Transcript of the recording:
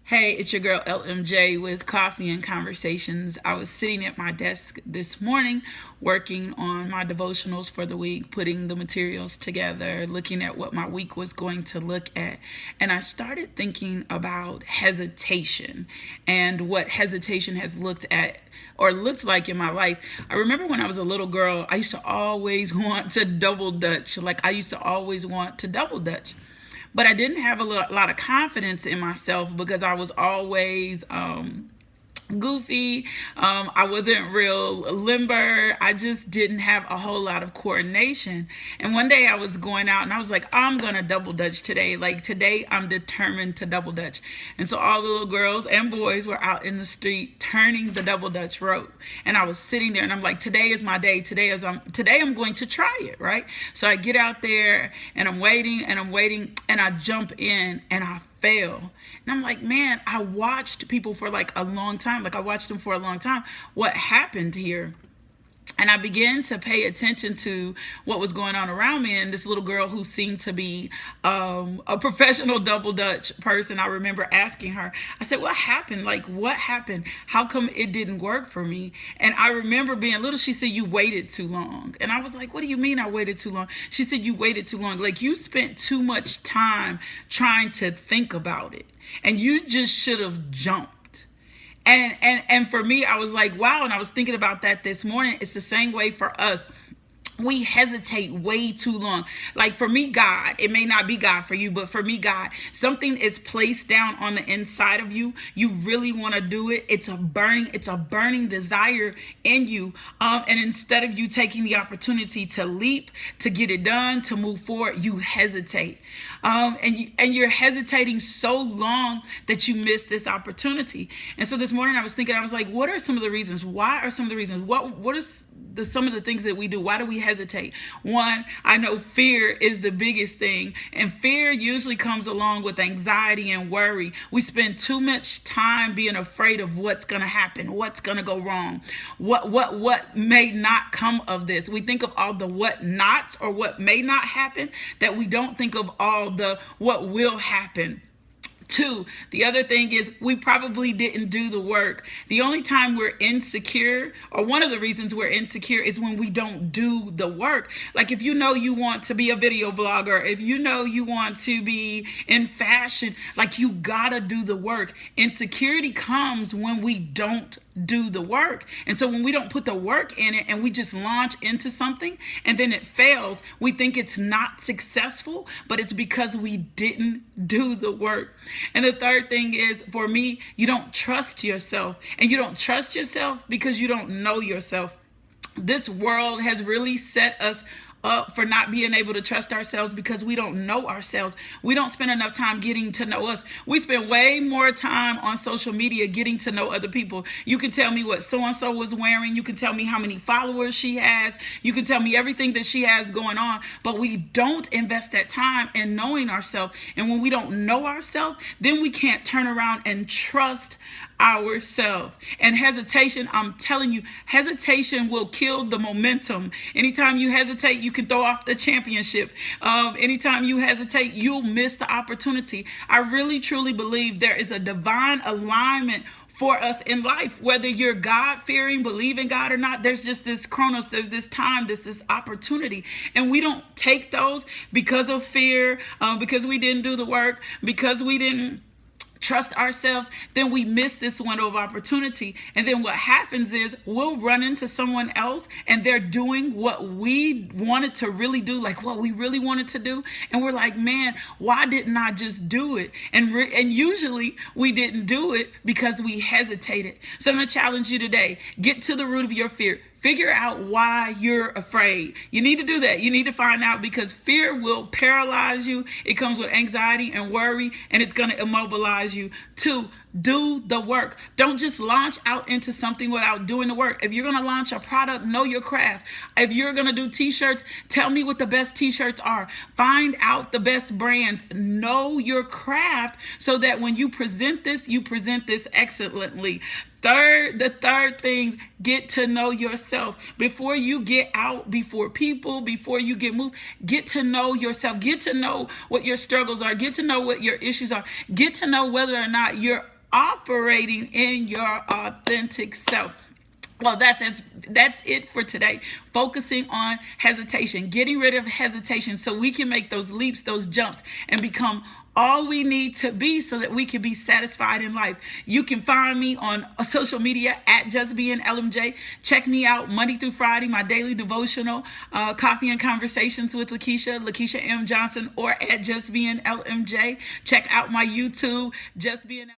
Hey, it's your girl LMJ with Coffee and Conversations. I was sitting at my desk this morning working on my devotionals for the week, putting the materials together, looking at what my week was going to look at. And I started thinking about hesitation and what hesitation has looked at or looked like in my life. I remember when I was a little girl, I used to always want to double dutch. I used to always want to double dutch. But I didn't have a lot of confidence in myself because I was always goofy. I wasn't real limber. I just didn't have a whole lot of coordination. And one day I was going out and I was like, I'm going to double dutch today. Like today I'm determined to double dutch. And so all the little girls and boys were out in the street turning the double dutch rope. And I was sitting there and I'm like, today is my day. Today I'm going to try it, right? So I get out there and I'm waiting and I jump in and I fail. And I'm like, man, I watched people for a long time. I watched them for a long time. What happened here? And I began to pay attention to what was going on around me. And this little girl who seemed to be a professional double dutch person, I remember asking her, I said, what happened? What happened? How come it didn't work for me? And I remember being little, she said, you waited too long. And I was like, what do you mean I waited too long? She said, you waited too long. You spent too much time trying to think about it. And you just should have jumped. And for me, I was like, wow. And I was thinking about that this morning. It's the same way for us. We hesitate way too long. For me, God, it may not be God for you, but for me, God, something is placed down on the inside of you. You really want to do it. It's a burning desire in you. And instead of you taking the opportunity to leap, to get it done, to move forward, you hesitate. And you're hesitating so long that you miss this opportunity. And so this morning I was thinking, I was like, what are some of the reasons? Why are some of the reasons? What is some of the things that we do? Why do we hesitate? One, I know fear is the biggest thing, and fear usually comes along with anxiety and worry. We spend too much time being afraid of what's going to happen, what's going to go wrong, what may not come of this. We think of all the what nots or what may not happen, that we don't think of all the what will happen. Two, the other thing is we probably didn't do the work. The only time we're insecure, or one of the reasons we're insecure, is when we don't do the work. If you know you want to be a video blogger, if you know you want to be in fashion, you gotta do the work. Insecurity comes when we don't do the work. And so when we don't put the work in it and we just launch into something and then it fails, we think it's not successful, but it's because we didn't do the work. And the third thing is, for me, you don't trust yourself. And you don't trust yourself because you don't know yourself. This world has really set us up for not being able to trust ourselves because we don't know ourselves. We don't spend enough time getting to know us. We spend way more time on social media getting to know other people. You can tell me what so-and-so was wearing. You can tell me how many followers she has. You can tell me everything that she has going on, but we don't invest that time in knowing ourselves. And when we don't know ourselves, then we can't turn around and trust ourselves. And hesitation, I'm telling you, hesitation will kill the momentum. Anytime you hesitate, you can throw off the championship. Anytime you hesitate, you'll miss the opportunity. I really truly believe there is a divine alignment for us in life. Whether you're God-fearing, believe in God or not, there's just this chronos, there's this time, there's this opportunity. And we don't take those because of fear, because we didn't do the work, because we didn't trust ourselves, then we miss this window of opportunity. And then what happens is we'll run into someone else and they're doing what we wanted to really do, what we really wanted to do. And we're like, man, why didn't I just do it? And usually we didn't do it because we hesitated. So I'm going to challenge you today. Get to the root of your fear. Figure out why you're afraid. You need to do that. You need to find out, because fear will paralyze you. It comes with anxiety and worry, and it's going to immobilize you. Two, do the work. Don't just launch out into something without doing the work. If you're going to launch a product, know your craft. If you're going to do t-shirts, tell me what the best t-shirts are. Find out the best brands. Know your craft so that when you present this excellently. The third thing, get to know yourself. Before you get out before people, before you get moved, get to know yourself. Get to know what your struggles are. Get to know what your issues are. Get to know whether or not you're operating in your authentic self. Well, that's it for today. Focusing on hesitation, getting rid of hesitation so we can make those leaps, those jumps, and become all we need to be so that we can be satisfied in life. You can find me on social media at JustBeingLMJ. Check me out Monday through Friday, my daily devotional, Coffee and Conversations with LaKisha M. Johnson, or at JustBeingLMJ. Check out my YouTube, Just Being